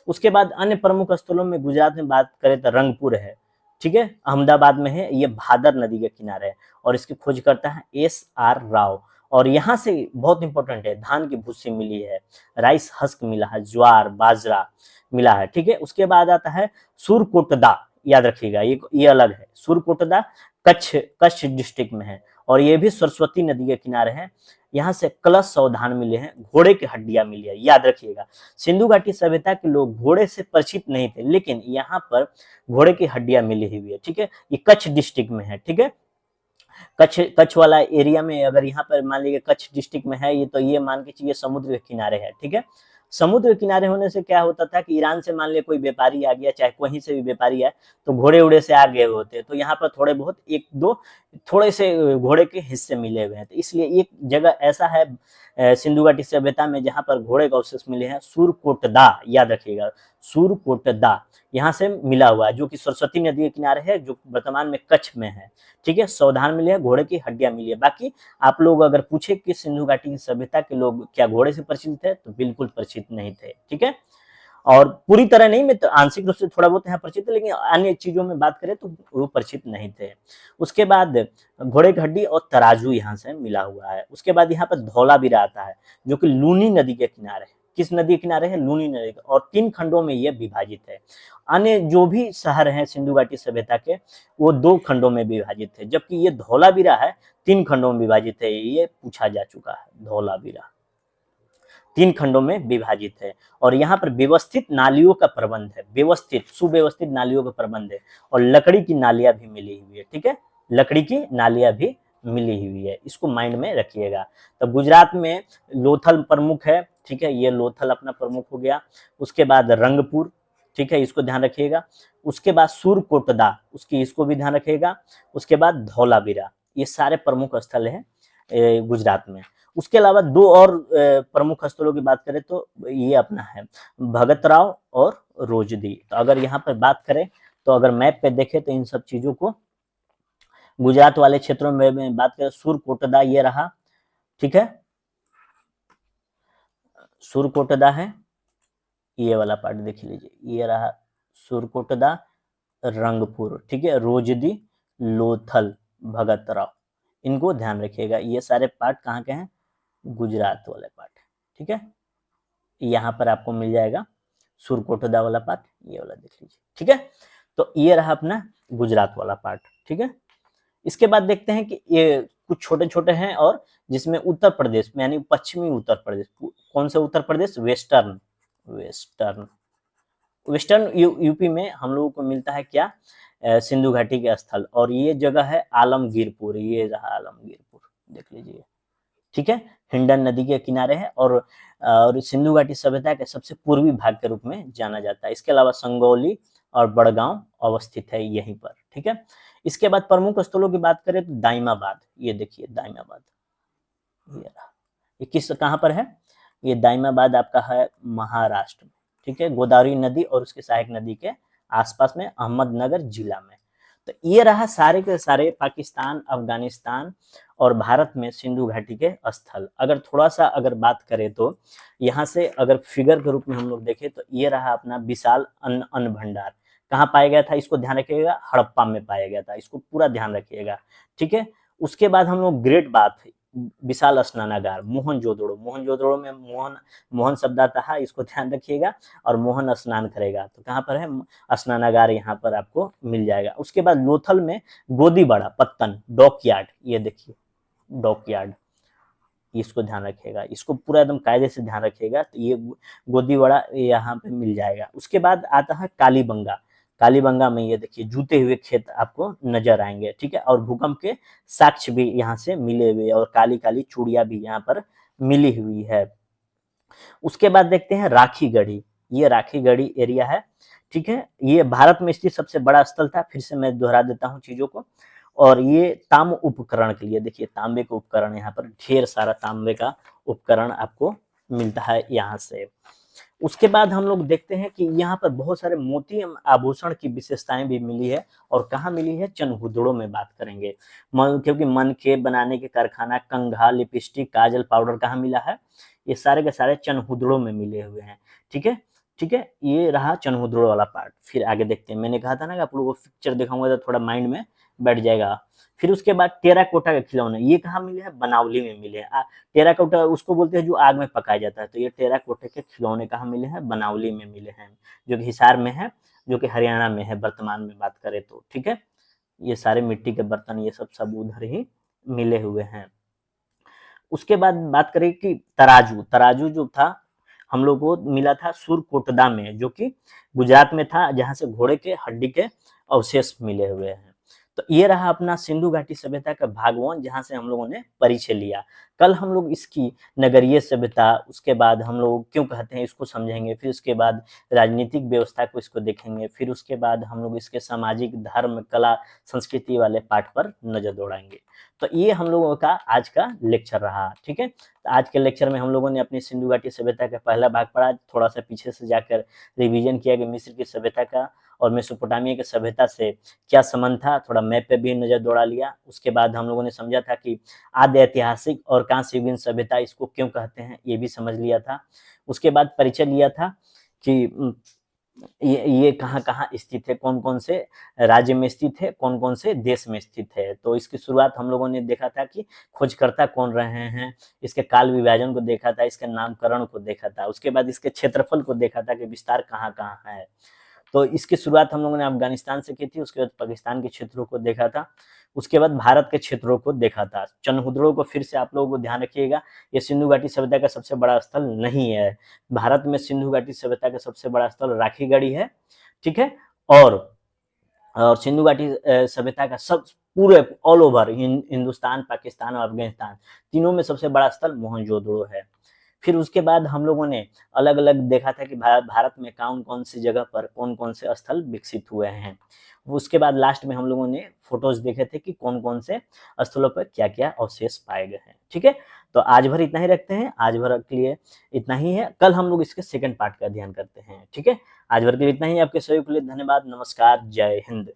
उसके बाद अन्य प्रमुख स्थलों में गुजरात में बात करें तो रंगपुर है, ठीक है, अहमदाबाद में है, ये भादर नदी के किनारे है। और इसकी खोज करता है SR राव। और यहाँ से बहुत इंपॉर्टेंट है, धान की भूसी मिली है, राइस हस्क मिला है, ज्वार बाजरा मिला है, ठीक है। उसके बाद आता है सुरकोटदा, याद रखिएगा, ये अलग है। सुरकोटदा कच्छ डिस्ट्रिक्ट में है और ये भी सरस्वती नदी के किनारे है। यहाँ से कलश सौधान मिले हैं, घोड़े की हड्डियां मिली है, याद रखिएगा। सिंधु घाटी सभ्यता के लोग घोड़े से परिचित नहीं थे, लेकिन यहाँ पर घोड़े की हड्डियां मिली हुई है, ठीक है। ये कच्छ डिस्ट्रिक्ट में है, ठीक है। कच्छ वाला एरिया में, अगर यहाँ पर मान लीजिए कच्छ डिस्ट्रिक्ट में है ये, तो ये मान के चलिए समुद्र के किनारे है, ठीक है। समुद्र के किनारे होने से क्या होता था कि ईरान से मान लिया कोई व्यापारी आ गया, चाहे कहीं से भी व्यापारी आए, तो घोड़े उड़े से आ गए होते, तो यहाँ पर थोड़े बहुत एक दो थोड़े से घोड़े के हिस्से मिले हुए हैं। तो इसलिए एक जगह ऐसा है सिंधु घाटी सभ्यता में जहाँ पर घोड़े का अवशेष मिले हैं, सुरकोटदा, याद रखिएगा, सुरकोटदा यहाँ से मिला हुआ है, जो कि सरस्वती नदी के किनारे है, जो वर्तमान में कच्छ में है, ठीक है। सौधान मिले हैं, घोड़े की हड्डियां मिली है। बाकी आप लोग अगर पूछे कि सिंधु घाटी की सभ्यता के लोग क्या घोड़े से परिचित थे, तो बिल्कुल परिचित नहीं थे, ठीक है। और पूरी तरह नहीं, मैं तो आंशिक रूप से थोड़ा बहुत यहाँ परिचित है, लेकिन अन्य चीजों में बात करें तो वो परिचित नहीं थे। उसके बाद घोड़े की हड्डी और तराजू यहाँ से मिला हुआ है। उसके बाद यहाँ पर धौलावीरा आता है, जो कि लूनी नदी के किनारे है। किस नदी के किनारे है? लूनी नदी के। और 3 खंडों में यह विभाजित है। अन्य जो भी शहर हैं सिंधु घाटी सभ्यता के, वो 2 खंडों में विभाजित है, जबकि ये धौलावीरा है 3 खंडों में विभाजित है। ये पूछा जा चुका है, धौलावीरा 3 खंडों में विभाजित है। और यहाँ पर व्यवस्थित नालियों का प्रबंध है, व्यवस्थित सुव्यवस्थित नालियों का प्रबंध है। और लकड़ी की नालियां भी मिली हुई है, ठीक है, लकड़ी की नालियां भी मिली हुई है, इसको माइंड में रखिएगा। तो गुजरात में लोथल प्रमुख है, ठीक है, ये लोथल अपना प्रमुख हो गया। उसके बाद रंगपुर, ठीक है, इसको ध्यान रखिएगा। उसके बाद सुरकोटदा, इसको भी ध्यान रखिएगा। उसके बाद धौलावीरा, ये सारे प्रमुख स्थल है गुजरात में। उसके अलावा 2 और प्रमुख स्थलों की बात करें तो ये अपना है भगत राव और रोजदी। तो अगर यहाँ पर बात करें तो अगर मैप पे देखें तो इन सब चीजों को गुजरात वाले क्षेत्रों में बात करें, सुरकोटदा ये रहा, ठीक है, सुरकोटदा है, ये वाला पार्ट देख लीजिए, ये रहा सुरकोटदा, रंगपुर, ठीक है, रोजदी, लोथल, भगत राव, इनको ध्यान रखिएगा। ये सारे पार्ट कहाँ के हैं? गुजरात वाले पार्ट, ठीक है। यहाँ पर आपको मिल जाएगा सुरकोटदा वाला पार्ट, ये वाला देख लीजिए, ठीक है। तो ये रहा अपना गुजरात वाला पार्ट, ठीक है। इसके बाद देखते हैं कि ये कुछ छोटे छोटे हैं, और जिसमें उत्तर प्रदेश यानी पश्चिमी उत्तर प्रदेश, कौन सा उत्तर प्रदेश? वेस्टर्न यूपी में हम लोगों को मिलता है क्या? सिंधु घाटी के स्थल। और ये जगह है आलमगीरपुर, ये रहा आलमगीरपुर, देख लीजिए, ठीक है, हिंडन नदी के किनारे है। और सिंधु घाटी सभ्यता के सबसे पूर्वी भाग के रूप में जाना जाता है। इसके अलावा संगौली और बड़गांव अवस्थित है यहीं पर, ठीक है। इसके बाद प्रमुख स्थलों की बात करें तो दाइमाबाद, ये देखिए दाइमाबाद, ये रहा, ये कहाँ पर है? ये दाइमाबाद आपका है महाराष्ट्र में, ठीक है, गोदावरी नदी और उसके सहायक नदी के आसपास में, अहमदनगर जिला में। तो ये रहा सारे के सारे पाकिस्तान, अफगानिस्तान और भारत में सिंधु घाटी के स्थल। अगर थोड़ा सा अगर बात करें तो यहाँ से अगर फिगर के रूप में हम लोग देखें तो ये रहा अपना विशाल अन्न भंडार, कहाँ पाया गया था? इसको ध्यान रखिएगा, हड़प्पा में पाया गया था, इसको पूरा ध्यान रखिएगा, ठीक है। उसके बाद हम लोग ग्रेट बाथ, विशाल स्नानागार, मोहनजोदड़ो में मोहन शब्द आता है, इसको ध्यान रखिएगा। और मोहन स्नान करेगा, तो कहाँ पर है? स्नानागार यहाँ पर आपको मिल जाएगा। उसके बाद लोथल में गोदी बड़ा पत्तन, डॉकयार्ड, ये देखिए डॉकयार्ड, इसको ध्यान रखिएगा, इसको पूरा एकदम कायदे से ध्यान रखिएगा। तो ये गोदी बड़ा यहाँ पे मिल जाएगा। उसके बाद आता है कालीबंगा, कालीबंगा में ये देखिए जूते हुए खेत आपको नजर आएंगे, ठीक है। और भूकंप के साक्ष्य भी यहाँ से मिले हुए और काली काली चूड़ियां भी यहाँ पर मिली हुई है। उसके बाद देखते हैं राखी गढ़ी। ये राखी गढ़ी एरिया है, ठीक है। ये भारत में स्थित सबसे बड़ा स्थल था, फिर से मैं दोहरा देता हूँ चीजों को। और ये ताम उपकरण के लिए, देखिए तांबे का उपकरण, यहाँ पर ढेर सारा तांबे का उपकरण आपको मिलता है यहाँ से। उसके बाद हम लोग देखते हैं कि यहाँ पर बहुत सारे मोती एवं आभूषण की विशेषताएं भी मिली है। और कहाँ मिली है? चनहुदड़ो में बात करेंगे। क्योंकि मन के बनाने के कारखाना, कंघा, लिपस्टिक, काजल, पाउडर कहाँ मिला है? ये सारे के सारे चनहुदड़ो में मिले हुए हैं, ठीक है। ठीक है, ये रहा चनहुदड़ो वाला पार्ट। फिर आगे देखते हैं, मैंने कहा था ना कि आप लोगों को पिक्चर दिखाऊंगा तो थोड़ा माइंड में बैठ जाएगा। फिर उसके बाद टेराकोटा के खिलौने, ये कहाँ मिले हैं? बनावली में मिले हैं। टेराकोटा उसको बोलते हैं जो आग में पकाया जाता है। तो ये टेराकोटे के खिलौने कहाँ मिले हैं? बनावली में मिले हैं, जो कि हिसार में है, जो कि हरियाणा में है वर्तमान में बात करें तो, ठीक है। ये सारे मिट्टी के बर्तन, ये सब उधर ही मिले हुए हैं। उसके बाद बात करें कि तराजू। तराजू जो था हम लोग को मिला था सुरकोटदा में, जो कि गुजरात में था, जहां से घोड़े के हड्डी के अवशेष मिले हुए हैं। तो ये रहा अपना सिंधु घाटी सभ्यता का भाग 1, जहां से हम लोगों ने परिचय लिया। कल हम लोग इसकी नगरीय सभ्यता, उसके बाद हम लोग क्यों कहते हैं इसको समझेंगे, फिर उसके बाद राजनीतिक व्यवस्था को इसको देखेंगे, फिर उसके बाद हम लोग इसके सामाजिक, धर्म, कला, संस्कृति वाले पाठ पर नजर दौड़ाएंगे। तो ये हम लोगों का आज का लेक्चर रहा, ठीक है। तो आज के लेक्चर में हम लोगों ने अपनी सिंधु घाटी सभ्यता का पहला भाग पढ़ा, थोड़ा सा पीछे से जाकर रिवीजन किया कि मिस्र की सभ्यता का और मेसोपोटामिया की सभ्यता से क्या संबंध था, थोड़ा मैप पे भी नजर दौड़ा लिया। उसके बाद हम लोगों ने समझा था कि आद्य ऐतिहासिक और कांस्ययुगीन सभ्यता इसको क्यों कहते हैं, ये भी समझ लिया था। उसके बाद परिचय लिया था कि ये कहाँ कहाँ स्थित है, कौन कौन से राज्य में स्थित है, कौन कौन से देश में स्थित है। तो इसकी शुरुआत हम लोगों ने देखा था कि खोजकर्ता कौन रहे हैं, इसके काल विभाजन को देखा था, इसके नामकरण को देखा था। उसके बाद इसके क्षेत्रफल को देखा था कि विस्तार कहाँ कहाँ है। तो इसकी शुरुआत हम लोगों ने अफगानिस्तान से की थी, उसके बाद पाकिस्तान के क्षेत्रों को देखा था, उसके बाद भारत के क्षेत्रों को देखा था। चनहुदड़ो को फिर से आप लोगों को ध्यान रखिएगा, ये सिंधु घाटी सभ्यता का सबसे बड़ा स्थल नहीं है। भारत में सिंधु घाटी सभ्यता का सबसे बड़ा स्थल राखीगढ़ी है, ठीक है। और सिंधु घाटी सभ्यता का सब पूरे ऑल ओवर हिंदुस्तान, पाकिस्तान और अफगानिस्तान तीनों में सबसे बड़ा स्थल मोहनजोदड़ो है। फिर उसके बाद हम लोगों ने अलग अलग देखा था कि भारत में कौन कौन सी जगह पर कौन कौन से स्थल विकसित हुए हैं। उसके बाद लास्ट में हम लोगों ने फोटोज देखे थे कि कौन कौन से स्थलों पर क्या क्या अवशेष पाए गए हैं, ठीक है। तो आज भर इतना ही रखते हैं, आज भर के लिए इतना ही है। कल हम लोग इसके सेकंड पार्ट का अध्ययन करते हैं, ठीक है। आज भर के लिए इतना ही। आपके सभी के लिए धन्यवाद, नमस्कार, जय हिंद।